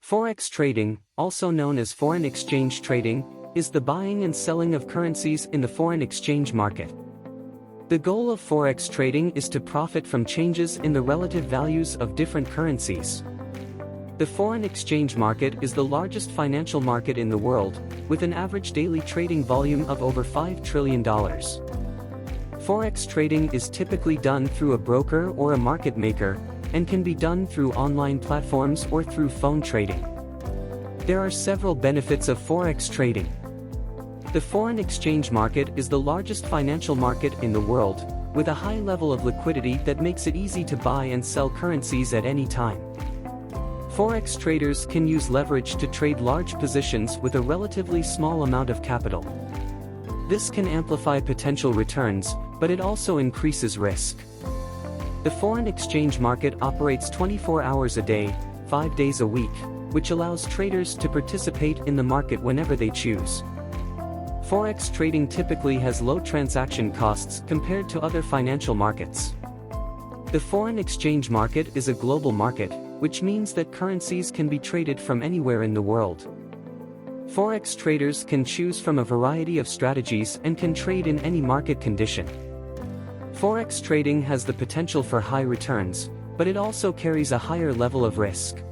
Forex trading, also known as foreign exchange trading, is the buying and selling of currencies in the foreign exchange market. The goal of Forex trading is to profit from changes in the relative values of different currencies. The foreign exchange market is the largest financial market in the world, with an average daily trading volume of over $5 trillion. Forex trading is typically done through a broker or a market maker, and can be done through online platforms or through phone trading. There are several benefits of Forex trading. The foreign exchange market is the largest financial market in the world, with a high level of liquidity that makes it easy to buy and sell currencies at any time. Forex traders can use leverage to trade large positions with a relatively small amount of capital. This can amplify potential returns, but it also increases risk. The foreign exchange market operates 24 hours a day, 5 days a week, which allows traders to participate in the market whenever they choose. Forex trading typically has low transaction costs compared to other financial markets. The foreign exchange market is a global market, which means that currencies can be traded from anywhere in the world. Forex traders can choose from a variety of strategies and can trade in any market condition. Forex trading has the potential for high returns, but it also carries a higher level of risk.